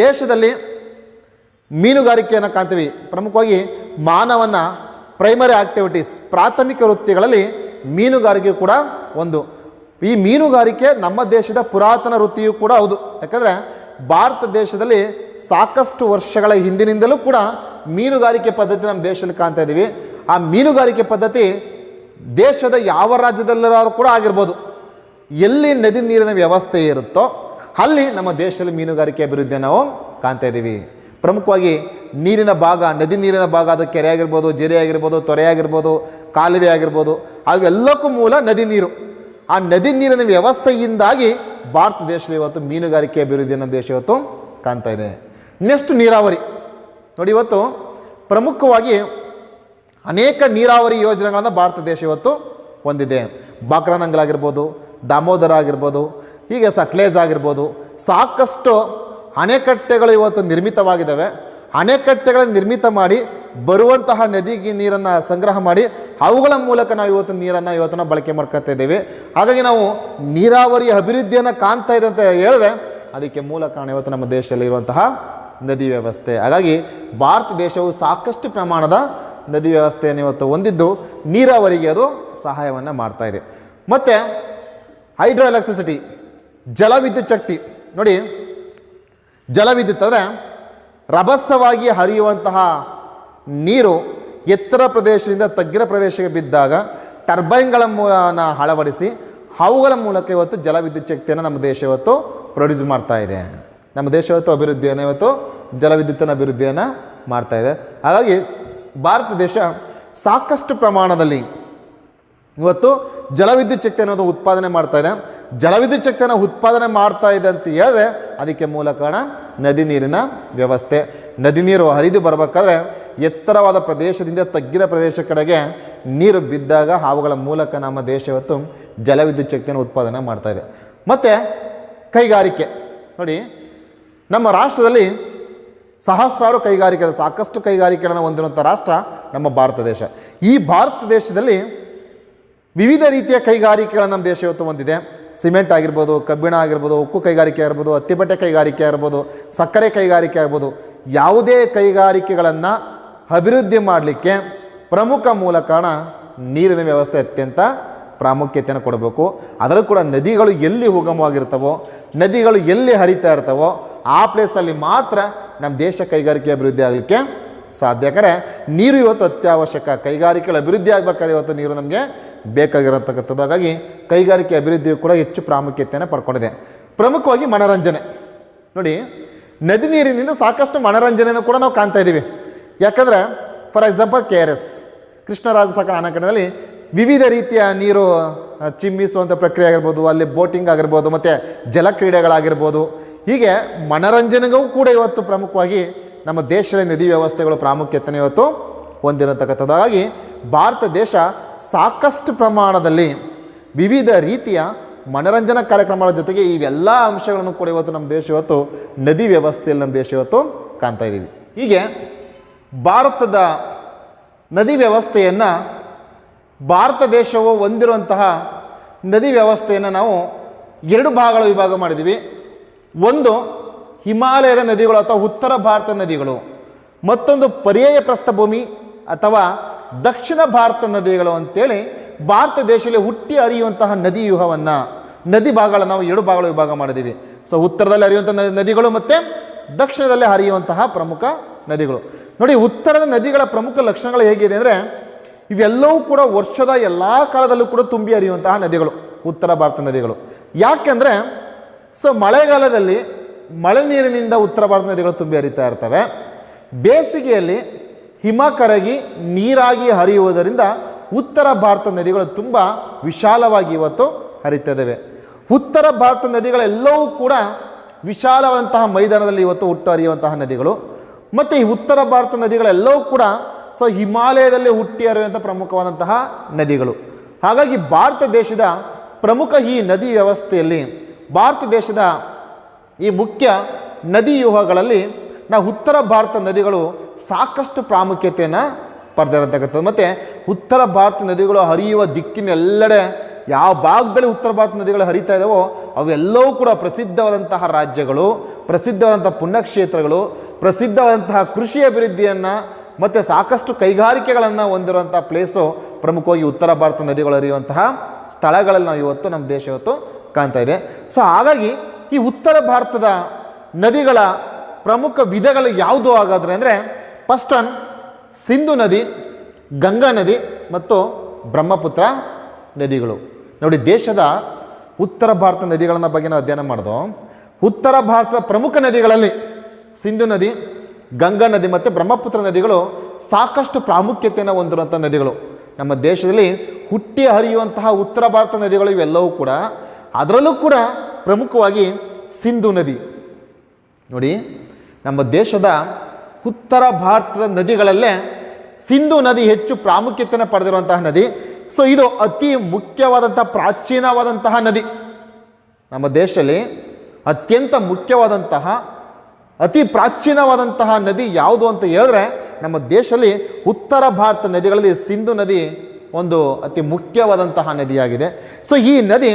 ದೇಶದಲ್ಲಿ ಮೀನುಗಾರಿಕೆಯನ್ನು ಕಾಣ್ತೀವಿ. ಪ್ರಮುಖವಾಗಿ ಮಾನವನ ಪ್ರೈಮರಿ ಆಕ್ಟಿವಿಟೀಸ್, ಪ್ರಾಥಮಿಕ ವೃತ್ತಿಗಳಲ್ಲಿ ಮೀನುಗಾರಿಕೆ ಕೂಡ ಒಂದು. ಈ ಮೀನುಗಾರಿಕೆ ನಮ್ಮ ದೇಶದ ಪುರಾತನ ವೃತ್ತಿಯೂ ಕೂಡ ಹೌದು. ಯಾಕಂದರೆ ಭಾರತ ದೇಶದಲ್ಲಿ ಸಾಕಷ್ಟು ವರ್ಷಗಳ ಹಿಂದಿನಿಂದಲೂ ಕೂಡ ಮೀನುಗಾರಿಕೆ ಪದ್ಧತಿ ನಮ್ಮ ದೇಶದಲ್ಲಿ ಕಾಣ್ತಾ ಇದ್ದೀವಿ. ಆ ಮೀನುಗಾರಿಕೆ ಪದ್ಧತಿ ದೇಶದ ಯಾವ ರಾಜ್ಯದಲ್ಲಾದ್ರೂ ಕೂಡ ಆಗಿರ್ಬೋದು, ಎಲ್ಲಿ ನದಿ ನೀರಿನ ವ್ಯವಸ್ಥೆ ಇರುತ್ತೋ ಅಲ್ಲಿ ನಮ್ಮ ದೇಶದಲ್ಲಿ ಮೀನುಗಾರಿಕೆ ಅಭಿವೃದ್ಧಿಯನ್ನು ನಾವು ಕಾಣ್ತಾ ಇದ್ದೀವಿ. ಪ್ರಮುಖವಾಗಿ ನೀರಿನ ಭಾಗ, ನದಿ ನೀರಿನ ಭಾಗ, ಅದು ಕೆರೆ ಆಗಿರ್ಬೋದು, ಜೆರೆ ಆಗಿರ್ಬೋದು, ತೊರೆ ಆಗಿರ್ಬೋದು, ಕಾಲುವೆ ಆಗಿರ್ಬೋದು, ಅವೆಲ್ಲಕ್ಕೂ ಮೂಲ ನದಿ ನೀರು. ಆ ನದಿ ನೀರಿನ ವ್ಯವಸ್ಥೆಯಿಂದಾಗಿ ಭಾರತ ದೇಶದಲ್ಲಿ ಇವತ್ತು ಮೀನುಗಾರಿಕೆ ಅಭಿವೃದ್ಧಿಯನ್ನು ನಮ್ಮ ದೇಶ ಇವತ್ತು ಕಾಣ್ತಾ ಇದೆ. ನೆಕ್ಸ್ಟ್ ನೀರಾವರಿ. ನೋಡಿ, ಇವತ್ತು ಪ್ರಮುಖವಾಗಿ ಅನೇಕ ನೀರಾವರಿ ಯೋಜನೆಗಳನ್ನು ಭಾರತ ದೇಶ ಇವತ್ತು ಹೊಂದಿದೆ. ಬಾಕ್ರಾನಂಗಲ್ ಆಗಿರ್ಬೋದು, ದಾಮೋದರ ಆಗಿರ್ಬೋದು, ಹೀಗೆ ಸಟ್ಲೇಜ್ ಆಗಿರ್ಬೋದು, ಸಾಕಷ್ಟು ಅಣೆಕಟ್ಟೆಗಳು ಇವತ್ತು ನಿರ್ಮಿತವಾಗಿದ್ದಾವೆ. ಅಣೆಕಟ್ಟೆಗಳನ್ನು ನಿರ್ಮಿತ ಮಾಡಿ ಬರುವಂತಹ ನದಿಗೆ ನೀರನ್ನು ಸಂಗ್ರಹ ಮಾಡಿ ಅವುಗಳ ಮೂಲಕ ನಾವು ಇವತ್ತು ನೀರನ್ನು ನಾವು ಬಳಕೆ ಮಾಡ್ಕೊತಾ ಇದ್ದೇವೆ. ಹಾಗಾಗಿ ನಾವು ನೀರಾವರಿ ಅಭಿವೃದ್ಧಿಯನ್ನು ಕಾಣ್ತಾ ಇದೆ ಅಂತ ಹೇಳಿದ್ರೆ ಅದಕ್ಕೆ ಮೂಲ ಕಾರಣ ಇವತ್ತು ನಮ್ಮ ದೇಶದಲ್ಲಿ ಇರುವಂತಹ ನದಿ ವ್ಯವಸ್ಥೆ. ಹಾಗಾಗಿ ಭಾರತ ದೇಶವು ಸಾಕಷ್ಟು ಪ್ರಮಾಣದ ನದಿ ವ್ಯವಸ್ಥೆಯನ್ನು ಇವತ್ತು ಹೊಂದಿದ್ದು ನೀರಾವರಿಗೆ ಅದು ಸಹಾಯವನ್ನು ಮಾಡ್ತಾ ಇದೆ. ಮತ್ತು ಹೈಡ್ರೋ ಎಲೆಕ್ಟ್ರಿಸಿಟಿ, ಜಲವಿದ್ಯುತ್ ಶಕ್ತಿ. ನೋಡಿ, ಜಲವಿದ್ಯುತ್ ಅಂದರೆ ರಭಸವಾಗಿ ಹರಿಯುವಂತಹ ನೀರು ಎತ್ತರ ಪ್ರದೇಶದಿಂದ ತಗ್ಗಿನ ಪ್ರದೇಶಕ್ಕೆ ಬಿದ್ದಾಗ ಟರ್ಬೈನ್ಗಳ ಮೂಲನ ಅಳವಡಿಸಿ ಅವುಗಳ ಮೂಲಕ ಇವತ್ತು ಜಲವಿದ್ಯುತ್ ಶಕ್ತಿಯನ್ನು ನಮ್ಮ ದೇಶ ಇವತ್ತು ಪ್ರೊಡ್ಯೂಸ್ ಮಾಡ್ತಾ ಇದೆ. ನಮ್ಮ ದೇಶ ಇವತ್ತು ಅಭಿವೃದ್ಧಿಯನ್ನು ಇವತ್ತು ಜಲವಿದ್ಯುತ್ತಿನ ಅಭಿವೃದ್ಧಿಯನ್ನು ಮಾಡ್ತಾ ಇದೆ. ಹಾಗಾಗಿ ಭಾರತ ದೇಶ ಸಾಕಷ್ಟು ಪ್ರಮಾಣದಲ್ಲಿ ಇವತ್ತು ಜಲವಿದ್ಯುತ್ ಶಕ್ತಿಯನ್ನು ಉತ್ಪಾದನೆ ಮಾಡ್ತಾ ಇದೆ. ಜಲವಿದ್ಯುತ್ ಶಕ್ತಿಯನ್ನು ಉತ್ಪಾದನೆ ಮಾಡ್ತಾ ಇದೆ ಅಂತ ಹೇಳಿದ್ರೆ ಅದಕ್ಕೆ ಮೂಲ ಕಾರಣ ನದಿ ನೀರಿನ ವ್ಯವಸ್ಥೆ. ನದಿ ನೀರು ಹರಿದು ಬರಬೇಕಾದ್ರೆ ಎತ್ತರವಾದ ಪ್ರದೇಶದಿಂದ ತಗ್ಗಿನ ಪ್ರದೇಶ ಕಡೆಗೆ ನೀರು ಬಿದ್ದಾಗ ಅವುಗಳ ಮೂಲಕ ನಮ್ಮ ದೇಶ ಇವತ್ತು ಜಲವಿದ್ಯುತ್ ಶಕ್ತಿಯನ್ನು ಉತ್ಪಾದನೆ ಮಾಡ್ತಾ ಇದೆ. ಮತ್ತು ಕೈಗಾರಿಕೆ. ನೋಡಿ, ನಮ್ಮ ರಾಷ್ಟ್ರದಲ್ಲಿ ಸಹಸ್ರಾರು ಕೈಗಾರಿಕೆ, ಸಾಕಷ್ಟು ಕೈಗಾರಿಕೆಗಳನ್ನು ಹೊಂದಿರುವಂಥ ರಾಷ್ಟ್ರ ನಮ್ಮ ಭಾರತ ದೇಶ. ಈ ಭಾರತ ದೇಶದಲ್ಲಿ ವಿವಿಧ ರೀತಿಯ ಕೈಗಾರಿಕೆಗಳನ್ನು ನಮ್ಮ ದೇಶ ಇವತ್ತು ಹೊಂದಿದೆ. ಸಿಮೆಂಟ್ ಆಗಿರ್ಬೋದು, ಕಬ್ಬಿಣ ಆಗಿರ್ಬೋದು, ಉಕ್ಕು ಕೈಗಾರಿಕೆ ಆಗಿರ್ಬೋದು, ಹತ್ತಿಬಟ್ಟೆ ಕೈಗಾರಿಕೆ ಆಗಿರ್ಬೋದು, ಸಕ್ಕರೆ ಕೈಗಾರಿಕೆ ಆಗ್ಬೋದು, ಯಾವುದೇ ಕೈಗಾರಿಕೆಗಳನ್ನು ಅಭಿವೃದ್ಧಿ ಮಾಡಲಿಕ್ಕೆ ಪ್ರಮುಖ ಮೂಲ ಕಾರಣ ನೀರಿನ ವ್ಯವಸ್ಥೆ ಅತ್ಯಂತ ಪ್ರಾಮುಖ್ಯತೆಯನ್ನು ಕೊಡಬೇಕು. ಅದರಲ್ಲೂ ಕೂಡ ನದಿಗಳು ಎಲ್ಲಿ ಉಗಮವಾಗಿರ್ತವೋ, ನದಿಗಳು ಎಲ್ಲಿ ಹರಿತಾ ಇರ್ತವೋ ಆ ಪ್ಲೇಸಲ್ಲಿ ಮಾತ್ರ ನಮ್ಮ ದೇಶ ಕೈಗಾರಿಕೆ ಅಭಿವೃದ್ಧಿ ಆಗಲಿಕ್ಕೆ ಸಾಧ್ಯ. ಯಾಕಂದರೆ ನೀರು ಇವತ್ತು ಅತ್ಯವಶ್ಯಕ. ಕೈಗಾರಿಕೆಗಳು ಅಭಿವೃದ್ಧಿ ಆಗಬೇಕಾದ್ರೆ ಇವತ್ತು ನೀರು ನಮಗೆ ಬೇಕಾಗಿರತಕ್ಕಂಥದ್ದು. ಹಾಗಾಗಿ ಕೈಗಾರಿಕೆ ಅಭಿವೃದ್ಧಿಯು ಕೂಡ ಹೆಚ್ಚು ಪ್ರಾಮುಖ್ಯತೆಯನ್ನು ಪಡ್ಕೊಂಡಿದೆ. ಪ್ರಮುಖವಾಗಿ ಮನೋರಂಜನೆ ನೋಡಿ, ನದಿ ನೀರಿನಿಂದ ಸಾಕಷ್ಟು ಮನೋರಂಜನೆಯನ್ನು ಕೂಡ ನಾವು ಕಾಣ್ತಾ ಇದ್ದೀವಿ. ಯಾಕಂದರೆ ಫಾರ್ ಎಕ್ಸಾಂಪಲ್ KRS ಕೃಷ್ಣರಾಜಸಾಗರ ಅಣೆಕಟ್ಟಿನಲ್ಲಿ ವಿವಿಧ ರೀತಿಯ ನೀರು ಚಿಮ್ಮಿಸುವಂಥ ಪ್ರಕ್ರಿಯೆ ಆಗಿರ್ಬೋದು, ಅಲ್ಲಿ ಬೋಟಿಂಗ್ ಆಗಿರ್ಬೋದು, ಮತ್ತು ಜಲಕ್ರೀಡೆಗಳಾಗಿರ್ಬೋದು, ಹೀಗೆ ಮನೋರಂಜನೆಗೂ ಕೂಡ ಇವತ್ತು ಪ್ರಮುಖವಾಗಿ ನಮ್ಮ ದೇಶದ ನದಿ ವ್ಯವಸ್ಥೆಗಳು ಪ್ರಾಮುಖ್ಯತೆಯನ್ನು ಇವತ್ತು ಹೊಂದಿರತಕ್ಕಂಥದ್ದು. ಹಾಗಾಗಿ ಭಾರತ ದೇಶ ಸಾಕಷ್ಟು ಪ್ರಮಾಣದಲ್ಲಿ ವಿವಿಧ ರೀತಿಯ ಮನೋರಂಜನಾ ಕಾರ್ಯಕ್ರಮಗಳ ಜೊತೆಗೆ ಇವೆಲ್ಲ ಅಂಶಗಳನ್ನು ಕೂಡ ಇವತ್ತು ನಮ್ಮ ದೇಶ ಇವತ್ತು ನದಿ ವ್ಯವಸ್ಥೆಯಲ್ಲಿ ನಮ್ಮ ದೇಶ ಇವತ್ತು ಕಾಣ್ತಾ ಇದ್ದೀವಿ. ಹೀಗೆ ಭಾರತದ ನದಿ ವ್ಯವಸ್ಥೆಯನ್ನು, ಭಾರತ ದೇಶವು ಹೊಂದಿರುವಂತಹ ನದಿ ವ್ಯವಸ್ಥೆಯನ್ನು ನಾವು ಎರಡು ಭಾಗಗಳ ವಿಭಾಗ ಮಾಡಿದ್ದೀವಿ. ಒಂದು ಹಿಮಾಲಯದ ನದಿಗಳು ಅಥವಾ ಉತ್ತರ ಭಾರತ ನದಿಗಳು, ಮತ್ತೊಂದು ಪರ್ಯಾಯ ಪ್ರಸ್ಥಭೂಮಿ ಅಥವಾ ದಕ್ಷಿಣ ಭಾರತ ನದಿಗಳು ಅಂತೇಳಿ ಭಾರತ ದೇಶದಲ್ಲಿ ಹುಟ್ಟಿ ಹರಿಯುವಂತಹ ನದಿ ವ್ಯೂಹವನ್ನು, ನದಿ ಭಾಗಗಳನ್ನು ನಾವು ಎರಡು ಭಾಗಗಳ ವಿಭಾಗ ಮಾಡಿದ್ದೀವಿ. ಸೊ ಉತ್ತರದಲ್ಲಿ ಹರಿಯುವಂಥ ನದಿಗಳು ಮತ್ತು ದಕ್ಷಿಣದಲ್ಲಿ ಹರಿಯುವಂತಹ ಪ್ರಮುಖ ನದಿಗಳು. ನೋಡಿ, ಉತ್ತರದ ನದಿಗಳ ಪ್ರಮುಖ ಲಕ್ಷಣಗಳು ಹೇಗಿದೆ ಅಂದರೆ, ಇವೆಲ್ಲವೂ ಕೂಡ ವರ್ಷದ ಎಲ್ಲ ಕಾಲದಲ್ಲೂ ಕೂಡ ತುಂಬಿ ಹರಿಯುವಂತಹ ನದಿಗಳು ಉತ್ತರ ಭಾರತ ನದಿಗಳು. ಯಾಕೆಂದರೆ ಮಳೆಗಾಲದಲ್ಲಿ ಮಳೆ ನೀರಿನಿಂದ ಉತ್ತರ ಭಾರತ ನದಿಗಳು ತುಂಬಿ ಹರಿತಾ ಇರ್ತವೆ. ಬೇಸಿಗೆಯಲ್ಲಿ ಹಿಮ ಕರಗಿ ನೀರಾಗಿ ಹರಿಯುವುದರಿಂದ ಉತ್ತರ ಭಾರತ ನದಿಗಳು ತುಂಬ ವಿಶಾಲವಾಗಿ ಇವತ್ತು ಹರಿತಾ ಇದ್ದಾವೆ. ಉತ್ತರ ಭಾರತ ನದಿಗಳೆಲ್ಲವೂ ಕೂಡ ವಿಶಾಲವಾದಂತಹ ಮೈದಾನದಲ್ಲಿ ಇವತ್ತು ಹುಟ್ಟು ಹರಿಯುವಂತಹ ನದಿಗಳು. ಮತ್ತು ಈ ಉತ್ತರ ಭಾರತ ನದಿಗಳೆಲ್ಲವೂ ಕೂಡ ಹಿಮಾಲಯದಲ್ಲಿ ಹುಟ್ಟಿ ಹರಿಯುವಂಥ ಪ್ರಮುಖವಾದಂತಹ ನದಿಗಳು. ಹಾಗಾಗಿ ಭಾರತ ದೇಶದ ಪ್ರಮುಖ ಈ ನದಿ ವ್ಯವಸ್ಥೆಯಲ್ಲಿ, ಭಾರತ ದೇಶದ ಈ ಮುಖ್ಯ ನದಿ ವ್ಯೂಹಗಳಲ್ಲಿ ನಾವು ಉತ್ತರ ಭಾರತ ನದಿಗಳು ಸಾಕಷ್ಟು ಪ್ರಾಮುಖ್ಯತೆಯನ್ನು ಪಡೆದಿರತಕ್ಕಂಥದ್ದು. ಮತ್ತು ಉತ್ತರ ಭಾರತ ನದಿಗಳು ಹರಿಯುವ ದಿಕ್ಕಿನೆಲ್ಲೆಡೆ ಯಾವ ಭಾಗದಲ್ಲಿ ಉತ್ತರ ಭಾರತ ನದಿಗಳು ಹರಿತಾ ಇದ್ದಾವೋ ಅವೆಲ್ಲವೂ ಕೂಡ ಪ್ರಸಿದ್ಧವಾದಂತಹ ರಾಜ್ಯಗಳು, ಪ್ರಸಿದ್ಧವಾದಂಥ ಪುಣ್ಯಕ್ಷೇತ್ರಗಳು, ಪ್ರಸಿದ್ಧವಾದಂತಹ ಕೃಷಿ ಅಭಿವೃದ್ಧಿಯನ್ನು ಮತ್ತು ಸಾಕಷ್ಟು ಕೈಗಾರಿಕೆಗಳನ್ನು ಹೊಂದಿರುವಂಥ ಪ್ಲೇಸು ಪ್ರಮುಖವಾಗಿ ಉತ್ತರ ಭಾರತ ನದಿಗಳು ಹರಿಯುವಂತಹ ಸ್ಥಳಗಳಲ್ಲಿ ನಾವು ಇವತ್ತು ನಮ್ಮ ದೇಶ ಇವತ್ತು ಕಾಣ್ತಾ ಇದೆ. ಹಾಗಾಗಿ ಈ ಉತ್ತರ ಭಾರತದ ನದಿಗಳ ಪ್ರಮುಖ ವಿಧಗಳು ಯಾವುದು ಹಾಗಾದರೆ ಅಂದರೆ, ಫಸ್ಟ್ ಒನ್ ಸಿಂಧು ನದಿ, ಗಂಗಾ ನದಿ ಮತ್ತು ಬ್ರಹ್ಮಪುತ್ರ ನದಿಗಳು. ನೋಡಿ, ದೇಶದ ಉತ್ತರ ಭಾರತ ನದಿಗಳ ಬಗ್ಗೆ ನಾವು ಅಧ್ಯಯನ ಮಾಡೋದು. ಉತ್ತರ ಭಾರತದ ಪ್ರಮುಖ ನದಿಗಳಲ್ಲಿ ಸಿಂಧು ನದಿ, ಗಂಗಾ ನದಿ ಮತ್ತು ಬ್ರಹ್ಮಪುತ್ರ ನದಿಗಳು ಸಾಕಷ್ಟು ಪ್ರಾಮುಖ್ಯತೆಯನ್ನು ಹೊಂದಿರುವಂಥ ನದಿಗಳು. ನಮ್ಮ ದೇಶದಲ್ಲಿ ಹುಟ್ಟಿ ಹರಿಯುವಂತಹ ಉತ್ತರ ಭಾರತ ನದಿಗಳು ಇವೆಲ್ಲವೂ ಕೂಡ, ಅದರಲ್ಲೂ ಕೂಡ ಪ್ರಮುಖವಾಗಿ ಸಿಂಧು ನದಿ. ನೋಡಿ, ನಮ್ಮ ದೇಶದ ಉತ್ತರ ಭಾರತದ ನದಿಗಳಲ್ಲೇ ಸಿಂಧು ನದಿ ಹೆಚ್ಚು ಪ್ರಾಮುಖ್ಯತೆಯನ್ನು ಪಡೆದಿರುವಂತಹ ನದಿ. ಇದು ಅತಿ ಮುಖ್ಯವಾದಂಥ ಪ್ರಾಚೀನವಾದಂತಹ ನದಿ. ನಮ್ಮ ದೇಶದಲ್ಲಿ ಅತ್ಯಂತ ಮುಖ್ಯವಾದಂತಹ ಅತಿ ಪ್ರಾಚೀನವಾದಂತಹ ನದಿ ಯಾವುದು ಅಂತ ಹೇಳಿದ್ರೆ, ನಮ್ಮ ದೇಶದಲ್ಲಿ ಉತ್ತರ ಭಾರತ ನದಿಗಳಲ್ಲಿ ಸಿಂಧು ನದಿ ಒಂದು ಅತಿ ಮುಖ್ಯವಾದಂತಹ ನದಿಯಾಗಿದೆ. ಈ ನದಿ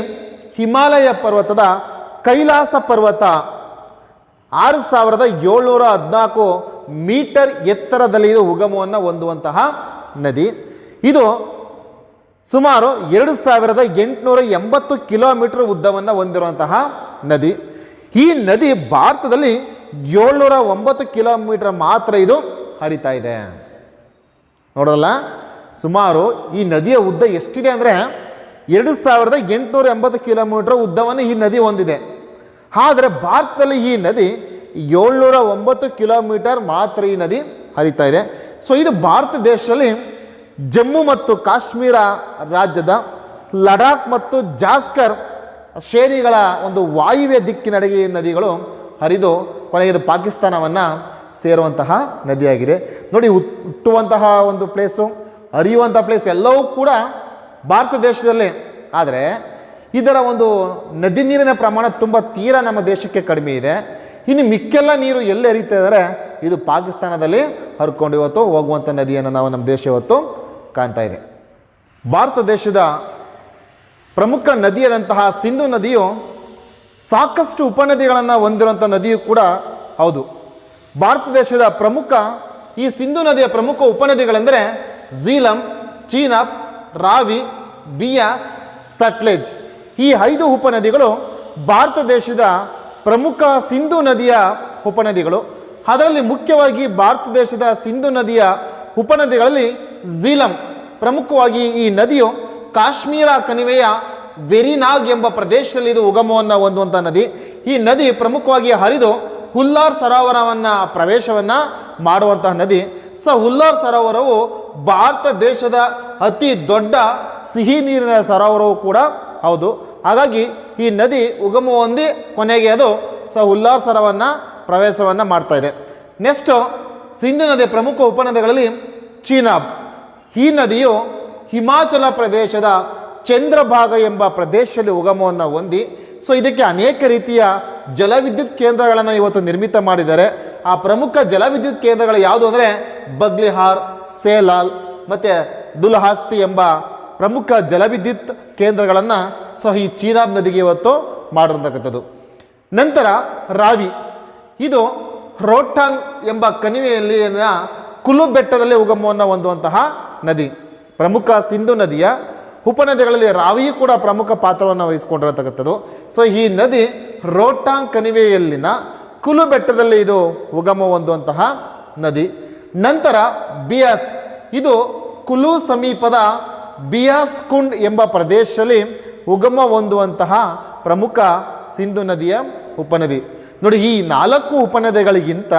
ಹಿಮಾಲಯ ಪರ್ವತದ ಕೈಲಾಸ ಪರ್ವತ 6714 ಮೀಟರ್ ಎತ್ತರದಲ್ಲಿ ಇದು ಉಗಮವನ್ನು ಹೊಂದುವಂತಹ ನದಿ. ಇದು ಸುಮಾರು 2880 ಕಿಲೋಮೀಟರ್ ಉದ್ದವನ್ನು ಹೊಂದಿರುವಂತಹ ನದಿ. ಈ ನದಿ ಭಾರತದಲ್ಲಿ 709 ಕಿಲೋಮೀಟರ್ ಮಾತ್ರ ಇದು ಹರಿತಾ ಇದೆ. ನೋಡಲ್ಲ, ಸುಮಾರು ಈ ನದಿಯ ಉದ್ದ ಎಷ್ಟಿದೆ ಅಂದರೆ 2880 ಕಿಲೋಮೀಟರ್ ಉದ್ದವನ್ನು ಈ ನದಿ ಹೊಂದಿದೆ. ಆದರೆ ಭಾರತದಲ್ಲಿ ಈ ನದಿ 709 ಕಿಲೋಮೀಟರ್ ಮಾತ್ರ ಈ ನದಿ ಹರಿತಾ ಇದೆ. ಇದು ಭಾರತ ದೇಶದಲ್ಲಿ ಜಮ್ಮು ಮತ್ತು ಕಾಶ್ಮೀರ ರಾಜ್ಯದ ಲಡಾಖ್ ಮತ್ತು ಜಾಸ್ಕರ್ ಶ್ರೇಣಿಗಳ ಒಂದು ವಾಯುವ್ಯ ದಿಕ್ಕಿನಡೆಗೆ ಈ ನದಿಗಳು ಹರಿದು ಕೊನೆಗೆ ಪಾಕಿಸ್ತಾನವನ್ನು ಸೇರುವಂತಹ ನದಿಯಾಗಿದೆ. ನೋಡಿ, ಹುಟ್ಟುವಂತಹ ಒಂದು ಪ್ಲೇಸು, ಹರಿಯುವಂಥ ಪ್ಲೇಸ್ ಎಲ್ಲವೂ ಕೂಡ ಭಾರತ ದೇಶದಲ್ಲೇ. ಆದರೆ ಇದರ ಒಂದು ನದಿ ನೀರಿನ ಪ್ರಮಾಣ ತುಂಬ ತೀರಾ ನಮ್ಮ ದೇಶಕ್ಕೆ ಕಡಿಮೆ ಇದೆ. ಇನ್ನು ಮಿಕ್ಕೆಲ್ಲ ನೀರು ಎಲ್ಲಿ ಹರಿತಾ ಇದ್ದಾರೆ, ಇದು ಪಾಕಿಸ್ತಾನದಲ್ಲಿ ಹರ್ಕೊಂಡು ಇವತ್ತು ಹೋಗುವಂಥ ನದಿಯನ್ನು ನಾವು ನಮ್ಮ ದೇಶ ಇವತ್ತು ಕಾಣ್ತಾ ಇದೆ. ಭಾರತ ದೇಶದ ಪ್ರಮುಖ ನದಿಯಾದಂತಹ ಸಿಂಧು ನದಿಯು ಸಾಕಷ್ಟು ಉಪನದಿಗಳನ್ನು ಹೊಂದಿರುವಂಥ ನದಿಯೂ ಕೂಡ ಹೌದು. ಭಾರತ ದೇಶದ ಪ್ರಮುಖ ಈ ಸಿಂಧು ನದಿಯ ಪ್ರಮುಖ ಉಪನದಿಗಳೆಂದರೆ ಝೀಲಂ, ಚೀನಾಬ್, ರಾವಿ, ಬಿಯಾಸ್, ಸಟ್ಲೆಜ್. ಈ 5 ಉಪನದಿಗಳು ಭಾರತ ದೇಶದ ಪ್ರಮುಖ ಸಿಂಧು ನದಿಯ ಉಪನದಿಗಳು. ಅದರಲ್ಲಿ ಮುಖ್ಯವಾಗಿ ಭಾರತ ದೇಶದ ಸಿಂಧು ನದಿಯ ಉಪನದಿಗಳಲ್ಲಿ ಝೀಲಂ ಪ್ರಮುಖವಾಗಿ ಈ ನದಿಯು ಕಾಶ್ಮೀರ ಕಣಿವೆಯ ವೆರಿನಾಗ್ ಎಂಬ ಪ್ರದೇಶದಲ್ಲಿ ಇದು ಉಗಮವನ್ನು ಹೊಂದುವಂಥ ನದಿ. ಈ ನದಿ ಪ್ರಮುಖವಾಗಿ ಹರಿದು ಹುಲ್ಲಾರ್ ಸರೋವರವನ್ನು ಪ್ರವೇಶವನ್ನು ಮಾಡುವಂತಹ ನದಿ. ಹುಲ್ಲಾರ್ ಸರೋವರವು ಭಾರತ ದೇಶದ ಅತಿ ದೊಡ್ಡ ಸಿಹಿ ನೀರಿನ ಸರೋವರವು ಕೂಡ ಹೌದು. ಹಾಗಾಗಿ ಈ ನದಿ ಉಗಮ ಹೊಂದಿ ಕೊನೆಗೆ ಅದು ಹುಲ್ಲಾರ್ ಸರೋವರವನ್ನು ಪ್ರವೇಶವನ್ನು ಮಾಡ್ತಾ ಇದೆ. ನೆಕ್ಸ್ಟು ಸಿಂಧು ನದಿಯ ಪ್ರಮುಖ ಉಪನದಿಗಳಲ್ಲಿ ಚೀನಾಬ್. ಈ ನದಿಯು ಹಿಮಾಚಲ ಪ್ರದೇಶದ ಚಂದ್ರಭಾಗ ಎಂಬ ಪ್ರದೇಶದಲ್ಲಿ ಉಗಮವನ್ನು ಹೊಂದಿ ಇದಕ್ಕೆ ಅನೇಕ ರೀತಿಯ ಜಲವಿದ್ಯುತ್ ಕೇಂದ್ರಗಳನ್ನು ಇವತ್ತು ನಿರ್ಮಿತ ಮಾಡಿದ್ದಾರೆ. ಆ ಪ್ರಮುಖ ಜಲವಿದ್ಯುತ್ ಕೇಂದ್ರಗಳು ಯಾವುದು ಅಂದರೆ ಬಗ್ಲಿಹಾರ್, ಸೇಲಾಲ್ ಮತ್ತು ದುಲ್ಹಾಸ್ತಿ ಎಂಬ ಪ್ರಮುಖ ಜಲವಿದ್ಯುತ್ ಕೇಂದ್ರಗಳನ್ನು ಈ ಚೀನಾಬ್ ನದಿಗೆ ಇವತ್ತು ಮಾಡಿರ್ತಕ್ಕಂಥದ್ದು. ನಂತರ ರಾವಿ, ಇದು ರೋಹ್ಟಾಂಗ್ ಎಂಬ ಕಣಿವೆಯಲ್ಲಿ ಕುಲು ಬೆಟ್ಟದಲ್ಲಿ ಉಗಮವನ್ನು ಹೊಂದುವಂತಹ ನದಿ. ಪ್ರಮುಖ ಸಿಂಧು ನದಿಯ ಉಪನದಿಗಳಲ್ಲಿ ರಾವಿಯೂ ಕೂಡ ಪ್ರಮುಖ ಪಾತ್ರವನ್ನು ವಹಿಸಿಕೊಂಡಿರತಕ್ಕಂಥದ್ದು. ಈ ನದಿ ರೋಹ್ಟಾಂಗ್ ಕಣಿವೆಯಲ್ಲಿನ ಕುಲು ಬೆಟ್ಟದಲ್ಲಿ ಇದು ಉಗಮ ಹೊಂದುವಂತಹ ನದಿ. ನಂತರ ಬಿಯಾಸ್, ಇದು ಕುಲು ಸಮೀಪದ ಬಿಯಾಸ್ ಕುಂಡ್ ಎಂಬ ಪ್ರದೇಶದಲ್ಲಿ ಉಗಮ ಹೊಂದುವಂತಹ ಪ್ರಮುಖ ಸಿಂಧು ನದಿಯ ಉಪನದಿ. ನೋಡಿ, ಈ 4 ಉಪನದಿಗಳಿಗಿಂತ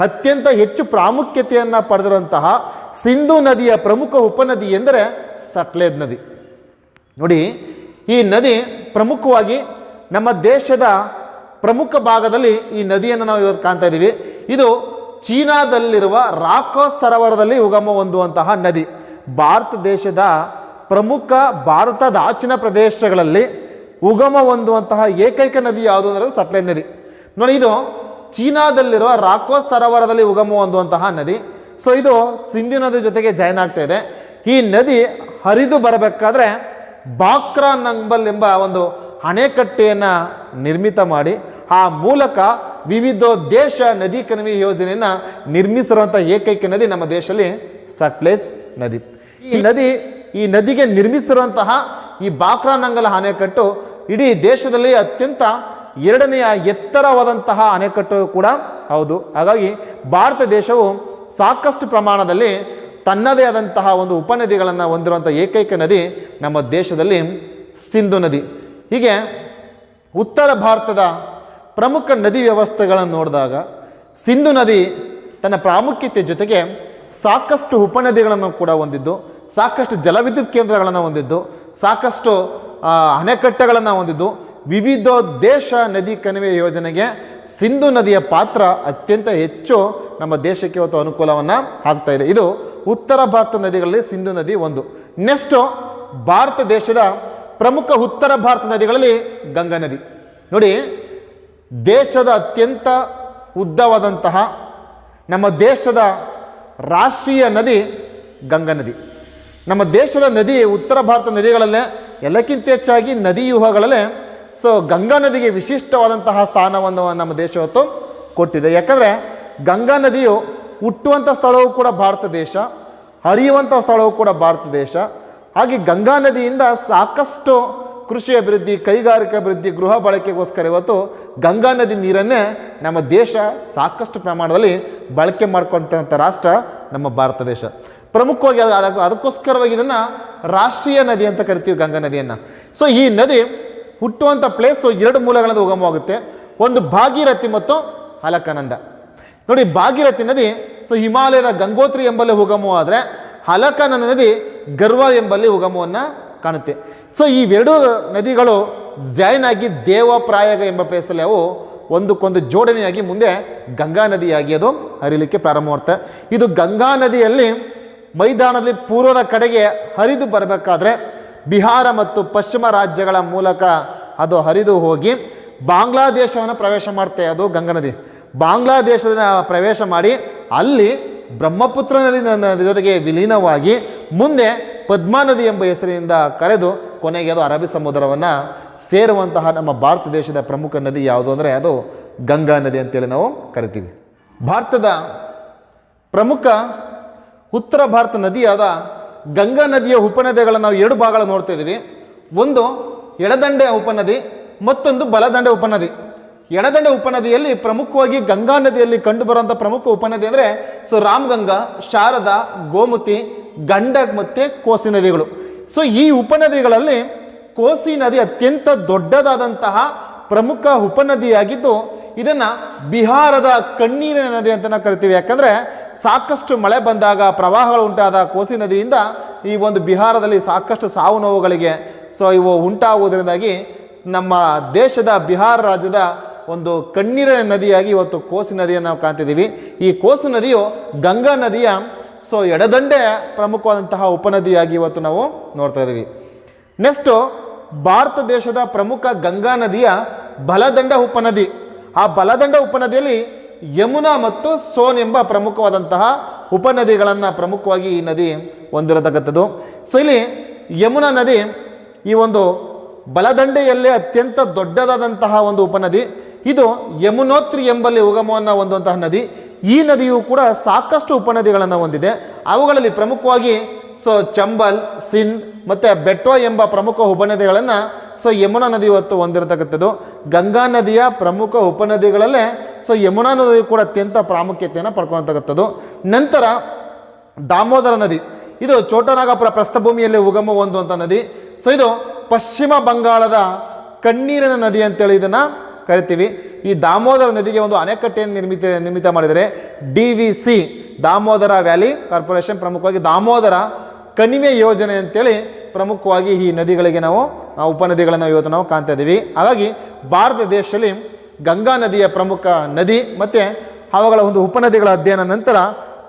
ಅತ್ಯಂತ ಹೆಚ್ಚು ಪ್ರಾಮುಖ್ಯತೆಯನ್ನು ಪಡೆದಿರುವಂತಹ ಸಿಂಧು ನದಿಯ ಪ್ರಮುಖ ಉಪನದಿ ಎಂದರೆ ಸಟ್ಲೇಜ್ ನದಿ. ನೋಡಿ, ಈ ನದಿ ಪ್ರಮುಖವಾಗಿ ನಮ್ಮ ದೇಶದ ಪ್ರಮುಖ ಭಾಗದಲ್ಲಿ ಈ ನದಿಯನ್ನು ನಾವು ಇವತ್ತು ಕಾಣ್ತಾ ಇದ್ದೀವಿ. ಇದು ಚೀನಾದಲ್ಲಿರುವ ರಾಕೋಸ್ ಸರೋವರದಲ್ಲಿ ಉಗಮ ಹೊಂದುವಂತಹ ನದಿ. ಭಾರತ ದೇಶದ ಪ್ರಮುಖ ಭಾರತದ ಆಚಿನ ಪ್ರದೇಶಗಳಲ್ಲಿ ಉಗಮ ಹೊಂದುವಂತಹ ಏಕೈಕ ನದಿ ಯಾವುದು ಅಂದರೆ ಸಟ್ಲೇಜ್ ನದಿ. ನೋಡಿ, ಇದು ಚೀನಾದಲ್ಲಿರುವ ರಾಕೋಸ್ ಸರೋವರದಲ್ಲಿ ಉಗಮ ಹೊಂದುವಂತಹ ನದಿ. ಇದು ಸಿಂಧು ನದಿ ಜೊತೆಗೆ ಜಾಯಿನ್ ಆಗ್ತಾ ಇದೆ. ಈ ನದಿ ಹರಿದು ಬರಬೇಕಾದ್ರೆ ಬಾಕ್ರಾ ನಂಬಲ್ ಎಂಬ ಒಂದು ಅಣೆಕಟ್ಟೆಯನ್ನು ನಿರ್ಮಿತ ಮಾಡಿ ಆ ಮೂಲಕ ವಿವಿಧೋದ್ದೇಶ ನದಿ ಕಣಿವೆ ಯೋಜನೆಯನ್ನು ನಿರ್ಮಿಸಿರುವಂಥ ಏಕೈಕ ನದಿ ನಮ್ಮ ದೇಶದಲ್ಲಿ ಸಟ್ಲೇಜ್ ನದಿ. ಈ ನದಿಗೆ ನಿರ್ಮಿಸಿರುವಂತಹ ಈ ಬಾಕ್ರಾ ನಂಗಲ್ ಅಣೆಕಟ್ಟು ಇಡೀ ದೇಶದಲ್ಲಿ ಅತ್ಯಂತ 2ನೆಯ ಎತ್ತರವಾದಂತಹ ಅಣೆಕಟ್ಟು ಕೂಡ ಹೌದು. ಹಾಗಾಗಿ ಭಾರತ ದೇಶವು ಸಾಕಷ್ಟು ಪ್ರಮಾಣದಲ್ಲಿ ತನ್ನದೇ ಆದಂತಹ ಒಂದು ಉಪನದಿಗಳನ್ನು ಹೊಂದಿರುವಂಥ ಏಕೈಕ ನದಿ ನಮ್ಮ ದೇಶದಲ್ಲಿ ಸಿಂಧು ನದಿ. ಹೀಗೆ ಉತ್ತರ ಭಾರತದ ಪ್ರಮುಖ ನದಿ ವ್ಯವಸ್ಥೆಗಳನ್ನು ನೋಡಿದಾಗ ಸಿಂಧು ನದಿ ತನ್ನ ಪ್ರಾಮುಖ್ಯತೆ ಜೊತೆಗೆ ಸಾಕಷ್ಟು ಉಪನದಿಗಳನ್ನು ಕೂಡ ಹೊಂದಿದ್ದು, ಸಾಕಷ್ಟು ಜಲವಿದ್ಯುತ್ ಕೇಂದ್ರಗಳನ್ನು ಹೊಂದಿದ್ದು, ಸಾಕಷ್ಟು ಅಣೆಕಟ್ಟೆಗಳನ್ನು ಹೊಂದಿದ್ದು, ವಿವಿಧೋದ್ದೇಶ ನದಿ ಕಣಿವೆ ಯೋಜನೆಗೆ ಸಿಂಧು ನದಿಯ ಪಾತ್ರ ಅತ್ಯಂತ ಹೆಚ್ಚು ನಮ್ಮ ದೇಶಕ್ಕೆ ಇವತ್ತು ಅನುಕೂಲವನ್ನು ಆಗ್ತಾ ಇದೆ. ಇದು ಉತ್ತರ ಭಾರತ ನದಿಗಳಲ್ಲಿ ಸಿಂಧು ನದಿ ಒಂದು. ನೆಕ್ಸ್ಟು ಭಾರತ ದೇಶದ ಪ್ರಮುಖ ಉತ್ತರ ಭಾರತ ನದಿಗಳಲ್ಲಿ ಗಂಗಾ ನದಿ. ನೋಡಿ, ದೇಶದ ಅತ್ಯಂತ ಉದ್ದವಾದಂತಹ ನಮ್ಮ ದೇಶದ ರಾಷ್ಟ್ರೀಯ ನದಿ ಗಂಗಾ ನದಿ. ನಮ್ಮ ದೇಶದ ನದಿ ಉತ್ತರ ಭಾರತ ನದಿಗಳಲ್ಲೇ ಎಲ್ಲಕ್ಕಿಂತ ಹೆಚ್ಚಾಗಿ ನದಿವ್ಯೂಹಗಳಲ್ಲೇ ಗಂಗಾ ನದಿಗೆ ವಿಶಿಷ್ಟವಾದಂತಹ ಸ್ಥಾನವನ್ನು ನಮ್ಮ ದೇಶ ಇವತ್ತು ಕೊಟ್ಟಿದೆ. ಯಾಕಂದರೆ ಗಂಗಾ ನದಿಯು ಹುಟ್ಟುವಂಥ ಸ್ಥಳವೂ ಕೂಡ ಭಾರತ ದೇಶ, ಹರಿಯುವಂಥ ಸ್ಥಳವೂ ಕೂಡ ಭಾರತ ದೇಶ. ಹಾಗೆ ಗಂಗಾ ನದಿಯಿಂದ ಸಾಕಷ್ಟು ಕೃಷಿ ಅಭಿವೃದ್ಧಿ, ಕೈಗಾರಿಕಾ ಅಭಿವೃದ್ಧಿ, ಗೃಹ ಬಳಕೆಗೋಸ್ಕರ ಇವತ್ತು ಗಂಗಾ ನದಿ ನೀರನ್ನೇ ನಮ್ಮ ದೇಶ ಸಾಕಷ್ಟು ಪ್ರಮಾಣದಲ್ಲಿ ಬಳಕೆ ಮಾಡ್ಕೊಂತ ರಾಷ್ಟ್ರ ನಮ್ಮ ಭಾರತ ದೇಶ. ಪ್ರಮುಖವಾಗಿ ಅದಕ್ಕೋಸ್ಕರವಾಗಿ ಇದನ್ನು ರಾಷ್ಟ್ರೀಯ ನದಿ ಅಂತ ಕರಿತೀವಿ ಗಂಗಾ ನದಿಯನ್ನು. ಈ ನದಿ ಹುಟ್ಟುವಂಥ ಪ್ಲೇಸ್ 2 ಮೂಲಗಳಿಂದ ಉಗಮವಾಗುತ್ತೆ. ಒಂದು ಭಾಗೀರಥಿ ಮತ್ತು ಅಲಕನಂದ. ನೋಡಿ, ಭಾಗೀರಥಿ ನದಿ ಹಿಮಾಲಯದ ಗಂಗೋತ್ರಿ ಎಂಬಲ್ಲಿ ಉಗಮವಾದರೆ ಅಲಕನಂದ ನದಿ ಗರ್ವಾಲ್ ಎಂಬಲ್ಲಿ ಉಗಮವನ್ನು ಕಾಣುತ್ತೆ. ಈ 2 ನದಿಗಳು ಜಾಯಿನ್ ಆಗಿ ದೇವಪ್ರಾಯಾಗ ಎಂಬ ಪ್ಲೇಸಲ್ಲಿ ಅವು ಒಂದಕ್ಕೊಂದು ಜೋಡಣೆಯಾಗಿ ಮುಂದೆ ಗಂಗಾ ನದಿಯಾಗಿ ಅದು ಹರಿಲಿಕ್ಕೆ ಪ್ರಾರಂಭವಾಗುತ್ತೆ. ಇದು ಗಂಗಾ ನದಿಯಲ್ಲಿ ಮೈದಾನದಲ್ಲಿ ಪೂರ್ವದ ಕಡೆಗೆ ಹರಿದು ಬರಬೇಕಾದ್ರೆ ಬಿಹಾರ ಮತ್ತು ಪಶ್ಚಿಮ ರಾಜ್ಯಗಳ ಮೂಲಕ ಅದು ಹರಿದು ಹೋಗಿ ಬಾಂಗ್ಲಾದೇಶವನ್ನು ಪ್ರವೇಶ ಮಾಡುತ್ತೆ. ಅದು ಗಂಗಾ ನದಿ ಬಾಂಗ್ಲಾದೇಶದ ಪ್ರವೇಶ ಮಾಡಿ ಅಲ್ಲಿ ಬ್ರಹ್ಮಪುತ್ರ ನದಿ ಜೊತೆಗೆ ವಿಲೀನವಾಗಿ ಮುಂದೆ ಪದ್ಮಾ ನದಿ ಎಂಬ ಹೆಸರಿನಿಂದ ಕರೆದು ಕೊನೆಗೆ ಅದು ಅರಬ್ಬಿ ಸಮುದ್ರವನ್ನು ಸೇರುವಂತಹ ನಮ್ಮ ಭಾರತ ದೇಶದ ಪ್ರಮುಖ ನದಿ ಯಾವುದು ಅಂದರೆ ಅದು ಗಂಗಾ ನದಿ ಅಂತೇಳಿ ನಾವು ಕರಿತೀವಿ. ಭಾರತದ ಪ್ರಮುಖ ಉತ್ತರ ಭಾರತ ನದಿಯಾದ ಗಂಗಾ ನದಿಯ ಉಪನದಿಗಳನ್ನು ನಾವು ಎರಡು ಭಾಗಗಳು ನೋಡ್ತಾ ಇದ್ದೀವಿ. ಒಂದು ಎಡದಂಡೆ ಉಪನದಿ, ಮತ್ತೊಂದು ಬಲದಂಡೆ ಉಪನದಿ. ಎಡದಂಡೆ ಉಪನದಿಯಲ್ಲಿ ಪ್ರಮುಖವಾಗಿ ಗಂಗಾ ನದಿಯಲ್ಲಿ ಕಂಡುಬರುವಂಥ ಪ್ರಮುಖ ಉಪನದಿ ಅಂದರೆ ರಾಮಗಂಗಾ, ಶಾರದಾ, ಗೋಮತಿ, ಗಂಡಕ್ ಮತ್ತು ಕೋಸಿ ನದಿಗಳು. ಈ ಉಪನದಿಗಳಲ್ಲಿ ಕೋಸಿ ನದಿ ಅತ್ಯಂತ ದೊಡ್ಡದಾದಂತಹ ಪ್ರಮುಖ ಉಪನದಿಯಾಗಿದ್ದು ಇದನ್ನು ಬಿಹಾರದ ಕಣ್ಣೀರಿನ ನದಿ ಅಂತ ನಾವು ಕರಿತೀವಿ. ಯಾಕಂದರೆ ಸಾಕಷ್ಟು ಮಳೆ ಬಂದಾಗ ಪ್ರವಾಹಗಳು ಉಂಟಾದ ಕೋಸಿ ನದಿಯಿಂದ ಈ ಒಂದು ಬಿಹಾರದಲ್ಲಿ ಸಾಕಷ್ಟು ಸಾವು ನೋವುಗಳಿಗೆ ಇವು ಉಂಟಾಗುವುದರಿಂದಾಗಿ ನಮ್ಮ ದೇಶದ ಬಿಹಾರ ರಾಜ್ಯದ ಒಂದು ಕಣ್ಣೀರಿನ ನದಿಯಾಗಿ ಇವತ್ತು ಕೋಸಿ ನದಿಯನ್ನು ನಾವು ಕಾಣ್ತಿದ್ದೀವಿ. ಈ ಕೋಸಿ ನದಿಯು ಗಂಗಾ ನದಿಯ ಎಡದಂಡೆ ಪ್ರಮುಖವಾದಂತಹ ಉಪನದಿಯಾಗಿ ಇವತ್ತು ನಾವು ನೋಡ್ತಾ ಇದ್ದೀವಿ. ನೆಕ್ಸ್ಟು ಭಾರತ ದೇಶದ ಪ್ರಮುಖ ಗಂಗಾ ನದಿಯ ಬಲದಂಡ ಉಪನದಿ. ಆ ಬಲದಂಡ ಉಪನದಿಯಲ್ಲಿ ಯಮುನಾ ಮತ್ತು ಸೋನ್ ಎಂಬ ಪ್ರಮುಖವಾದಂತಹ ಉಪನದಿಗಳನ್ನು ಪ್ರಮುಖವಾಗಿ ಈ ನದಿ ಹೊಂದಿರತಕ್ಕಂಥದ್ದು. ಇಲ್ಲಿ ಯಮುನಾ ನದಿ ಈ ಒಂದು ಬಲದಂಡೆಯಲ್ಲೇ ಅತ್ಯಂತ ದೊಡ್ಡದಾದಂತಹ ಒಂದು ಉಪನದಿ. ಇದು ಯಮುನೋತ್ರಿ ಎಂಬಲ್ಲಿ ಉಗಮವನ್ನು ಹೊಂದುವಂತಹ ನದಿ. ಈ ನದಿಯು ಕೂಡ ಸಾಕಷ್ಟು ಉಪನದಿಗಳನ್ನು ಹೊಂದಿದೆ. ಅವುಗಳಲ್ಲಿ ಪ್ರಮುಖವಾಗಿ ಚಂಬಲ್, ಸಿಂಧ್ ಮತ್ತು ಬೆಟ್ವಾ ಎಂಬ ಪ್ರಮುಖ ಉಪನದಿಗಳನ್ನು ಯಮುನಾ ನದಿ ಇವತ್ತು ಹೊಂದಿರತಕ್ಕಂಥದ್ದು. ಗಂಗಾ ನದಿಯ ಪ್ರಮುಖ ಉಪನದಿಗಳಲ್ಲೇ ಯಮುನಾ ನದಿ ಕೂಡ ಅತ್ಯಂತ ಪ್ರಾಮುಖ್ಯತೆಯನ್ನು ಪಡ್ಕೊಳ್ತಕ್ಕಂಥದ್ದು. ನಂತರ ದಾಮೋದರ ನದಿ, ಇದು ಚೋಟನಾಗಪುರ ಪ್ರಸ್ಥಭೂಮಿಯಲ್ಲಿ ಉಗಮ ಹೊಂದುವಂಥ ನದಿ. ಇದು ಪಶ್ಚಿಮ ಬಂಗಾಳದ ಕಣ್ಣೀರಿನ ನದಿ ಅಂತೇಳಿ ಇದನ್ನು ಕರಿತೀವಿ. ಈ ದಾಮೋದರ ನದಿಗೆ ಒಂದು ಅಣೆಕಟ್ಟೆಯನ್ನು ನಿರ್ಮಿತ ಮಾಡಿದರೆ DVC, ದಾಮೋದರ ವ್ಯಾಲಿ ಕಾರ್ಪೊರೇಷನ್, ಪ್ರಮುಖವಾಗಿ ದಾಮೋದರ ಕಣಿವೆ ಯೋಜನೆ ಅಂತೇಳಿ ಪ್ರಮುಖವಾಗಿ ಈ ನದಿಗಳಿಗೆ ನಾವು ಉಪನದಿಗಳನ್ನು ಇವತ್ತು ನಾವು ಕಾಣ್ತಾ ಇದ್ದೀವಿ. ಹಾಗಾಗಿ ಭಾರತ ದೇಶದಲ್ಲಿ ಗಂಗಾ ನದಿಯ ಪ್ರಮುಖ ನದಿ ಮತ್ತು ಅವುಗಳ ಒಂದು ಉಪನದಿಗಳ ಅಧ್ಯಯನ ನಂತರ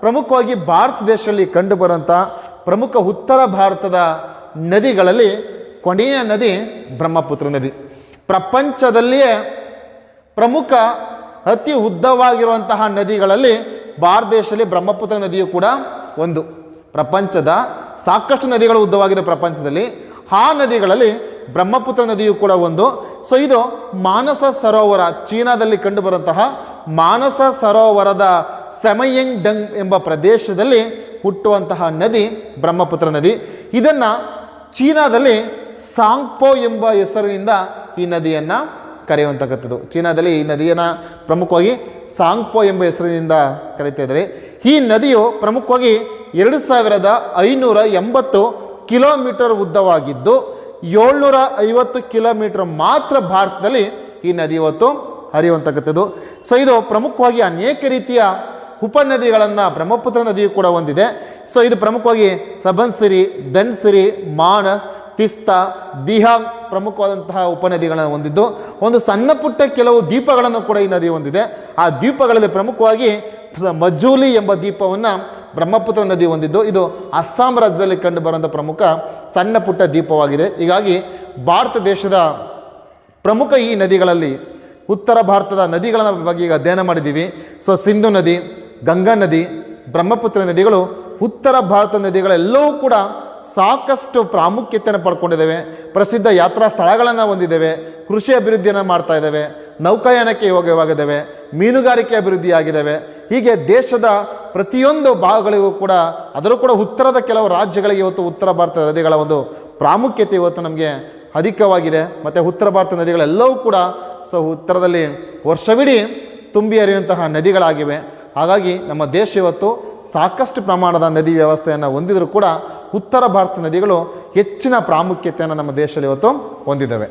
ಪ್ರಮುಖವಾಗಿ ಭಾರತ ದೇಶದಲ್ಲಿ ಕಂಡುಬರುವಂಥ ಪ್ರಮುಖ ಉತ್ತರ ಭಾರತದ ನದಿಗಳಲ್ಲಿ ಕೊನೆಯ ನದಿ ಬ್ರಹ್ಮಪುತ್ರ ನದಿ. ಪ್ರಪಂಚದಲ್ಲಿಯೇ ಪ್ರಮುಖ ಅತಿ ಉದ್ದವಾಗಿರುವಂತಹ ನದಿಗಳಲ್ಲಿ ಭಾರತ ದೇಶದಲ್ಲಿ ಬ್ರಹ್ಮಪುತ್ರ ನದಿಯು ಕೂಡ ಒಂದು. ಪ್ರಪಂಚದ ಸಾಕಷ್ಟು ನದಿಗಳು ಉದ್ದವಾಗಿದೆ ಪ್ರಪಂಚದಲ್ಲಿ. ಆ ನದಿಗಳಲ್ಲಿ ಬ್ರಹ್ಮಪುತ್ರ ನದಿಯು ಕೂಡ ಒಂದು. ಇದು ಮಾನಸ ಸರೋವರ, ಚೀನಾದಲ್ಲಿ ಕಂಡುಬರುವಂತಹ ಮಾನಸ ಸರೋವರದ ಸೆಮಯಂಗ್ ಡಂಗ್ ಎಂಬ ಪ್ರದೇಶದಲ್ಲಿ ಹುಟ್ಟುವಂತಹ ನದಿ ಬ್ರಹ್ಮಪುತ್ರ ನದಿ. ಇದನ್ನು ಚೀನಾದಲ್ಲಿ ಸಾಂಗ್ಪೋ ಎಂಬ ಹೆಸರಿನಿಂದ ಈ ನದಿಯನ್ನು ಕರೆಯುವಂತಕ್ಕಂಥದ್ದು. ಚೀನಾದಲ್ಲಿ ಈ ನದಿಯನ್ನು ಪ್ರಮುಖವಾಗಿ ಸಾಂಗ್ಪೋ ಎಂಬ ಹೆಸರಿನಿಂದ ಕರೀತಾ ಇದ್ದಾರೆ. ಈ ನದಿಯು ಪ್ರಮುಖವಾಗಿ 2580 ಕಿಲೋಮೀಟರ್ ಉದ್ದವಾಗಿದ್ದು 750 ಕಿಲೋಮೀಟರ್ ಮಾತ್ರ ಭಾರತದಲ್ಲಿ ಈ ನದಿ ಇವತ್ತು ಹರಿಯುವಂತಕ್ಕಂಥದ್ದು. ಇದು ಪ್ರಮುಖವಾಗಿ ಅನೇಕ ರೀತಿಯ ಉಪನದಿಗಳನ್ನು ಬ್ರಹ್ಮಪುತ್ರ ನದಿಯು ಕೂಡ ಹೊಂದಿದೆ. ಇದು ಪ್ರಮುಖವಾಗಿ ಸಬನ್ಸಿರಿ, ಧನ್ಸಿರಿ, ಮಾನಸ್, ತಿಸ್ತಾ, ದಿಹಾಂಗ್ ಪ್ರಮುಖವಾದಂತಹ ಉಪನದಿಗಳನ್ನು ಹೊಂದಿದ್ದು ಒಂದು ಸಣ್ಣ ಪುಟ್ಟ ಕೆಲವು ದ್ವೀಪಗಳನ್ನು ಕೂಡ ಈ ನದಿ ಹೊಂದಿದೆ. ಆ ದ್ವೀಪಗಳಲ್ಲಿ ಪ್ರಮುಖವಾಗಿ ಮಜೂಲಿ ಎಂಬ ದ್ವೀಪವನ್ನು ಬ್ರಹ್ಮಪುತ್ರ ನದಿ ಹೊಂದಿದ್ದು ಇದು ಅಸ್ಸಾಂ ರಾಜ್ಯದಲ್ಲಿ ಕಂಡುಬರುವಂಥ ಪ್ರಮುಖ ಸಣ್ಣ ಪುಟ್ಟ ದ್ವೀಪವಾಗಿದೆ. ಹೀಗಾಗಿ ಭಾರತ ದೇಶದ ಪ್ರಮುಖ ಈ ನದಿಗಳಲ್ಲಿ ಉತ್ತರ ಭಾರತದ ನದಿಗಳ ಬಗ್ಗೆ ಈಗ ಅಧ್ಯಯನ ಮಾಡಿದ್ದೀವಿ. ಸಿಂಧು ನದಿ, ಗಂಗಾ ನದಿ, ಬ್ರಹ್ಮಪುತ್ರ ನದಿಗಳು ಉತ್ತರ ಭಾರತ ನದಿಗಳೆಲ್ಲವೂ ಕೂಡ ಸಾಕಷ್ಟು ಪ್ರಾಮುಖ್ಯತೆಯನ್ನು ಪಡ್ಕೊಂಡಿದ್ದೇವೆ. ಪ್ರಸಿದ್ಧ ಯಾತ್ರಾ ಸ್ಥಳಗಳನ್ನು ಹೊಂದಿದ್ದೇವೆ. ಕೃಷಿ ಅಭಿವೃದ್ಧಿಯನ್ನು ಮಾಡ್ತಾ ಇದ್ದೇವೆ. ನೌಕಾಯಾನಕ್ಕೆ ಯೋಗ್ಯವಾಗಿದ್ದಾವೆ. ಮೀನುಗಾರಿಕೆ ಅಭಿವೃದ್ಧಿ ಆಗಿದ್ದಾವೆ. ಹೀಗೆ ದೇಶದ ಪ್ರತಿಯೊಂದು ಭಾಗಗಳಿಗೂ ಕೂಡ ಅದರಲ್ಲೂ ಕೂಡ ಉತ್ತರದ ಕೆಲವು ರಾಜ್ಯಗಳಿಗೆ ಇವತ್ತು ಉತ್ತರ ಭಾರತದ ನದಿಗಳ ಒಂದು ಪ್ರಾಮುಖ್ಯತೆ ಇವತ್ತು ನಮಗೆ ಅಧಿಕವಾಗಿದೆ. ಮತ್ತು ಉತ್ತರ ಭಾರತ ನದಿಗಳೆಲ್ಲವೂ ಕೂಡ ಉತ್ತರದಲ್ಲಿ ವರ್ಷವಿಡೀ ತುಂಬಿ ಹರಿಯುವಂತಹ ನದಿಗಳಾಗಿವೆ. ಹಾಗಾಗಿ ನಮ್ಮ ದೇಶ ಇವತ್ತು ಸಾಕಷ್ಟು ಪ್ರಮಾಣದ ನದಿ ವ್ಯವಸ್ಥೆಯನ್ನು ಹೊಂದಿದರೂ ಕೂಡ ಉತ್ತರ ಭಾರತ ನದಿಗಳು ಹೆಚ್ಚಿನ ಪ್ರಾಮುಖ್ಯತೆಯನ್ನು ನಮ್ಮ ದೇಶದಲ್ಲಿ ಇವತ್ತು ಹೊಂದಿದ್ದಾವೆ.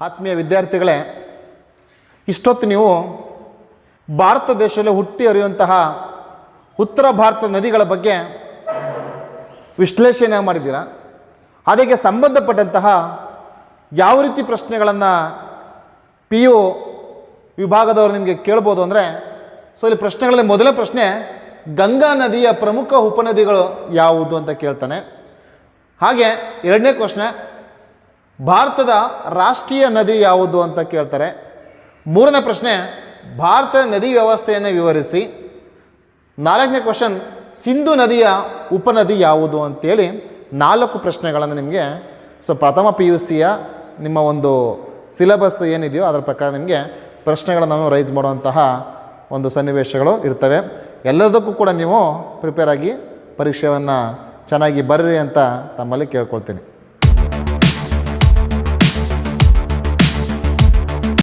ಆತ್ಮೀಯ ವಿದ್ಯಾರ್ಥಿಗಳೇ, ಇಷ್ಟೊತ್ತು ನೀವು ಭಾರತ ದೇಶದಲ್ಲಿ ಹುಟ್ಟಿ ಹರಿಯುವಂತಹ ಉತ್ತರ ಭಾರತ ನದಿಗಳ ಬಗ್ಗೆ ವಿಶ್ಲೇಷಣೆ ಮಾಡಿದ್ದೀರಾ. ಅದಕ್ಕೆ ಸಂಬಂಧಪಟ್ಟಂತಹ ಯಾವ ರೀತಿ ಪ್ರಶ್ನೆಗಳನ್ನು PU ವಿಭಾಗದವರು ನಿಮಗೆ ಕೇಳ್ಬೋದು ಅಂದರೆ ಇಲ್ಲಿ ಪ್ರಶ್ನೆಗಳಲ್ಲಿ ಮೊದಲ ಪ್ರಶ್ನೆ ಗಂಗಾ ನದಿಯ ಪ್ರಮುಖ ಉಪನದಿಗಳು ಯಾವುದು ಅಂತ ಕೇಳ್ತಾನೆ. ಹಾಗೆ ಎರಡನೇ ಪ್ರಶ್ನೆ ಭಾರತದ ರಾಷ್ಟ್ರೀಯ ನದಿ ಯಾವುದು ಅಂತ ಕೇಳ್ತಾರೆ. ಮೂರನೇ ಪ್ರಶ್ನೆ ಭಾರತದ ನದಿ ವ್ಯವಸ್ಥೆಯನ್ನು ವಿವರಿಸಿ. ನಾಲ್ಕನೇ ಕ್ವಶನ್ ಸಿಂಧು ನದಿಯ ಉಪನದಿ ಯಾವುದು ಅಂತೇಳಿ 4 ಪ್ರಶ್ನೆಗಳನ್ನು ನಿಮಗೆ ಸೊ ಪ್ರಥಮ PUCಯ ನಿಮ್ಮ ಒಂದು ಸಿಲೆಬಸ್ ಏನಿದೆಯೋ ಅದರ ಪ್ರಕಾರ ನಿಮಗೆ ಪ್ರಶ್ನೆಗಳನ್ನು ರೈಸ್ ಮಾಡುವಂತಹ ಒಂದು ಸನ್ನಿವೇಶಗಳು ಇರ್ತವೆ. ಎಲ್ಲದಕ್ಕೂ ಕೂಡ ನೀವು ಪ್ರಿಪೇರಾಗಿ ಪರೀಕ್ಷೆಯನ್ನು ಚೆನ್ನಾಗಿ ಬರ್ರಿ ಅಂತ ತಮ್ಮಲ್ಲಿ ಕೇಳ್ಕೊಳ್ತೀನಿ.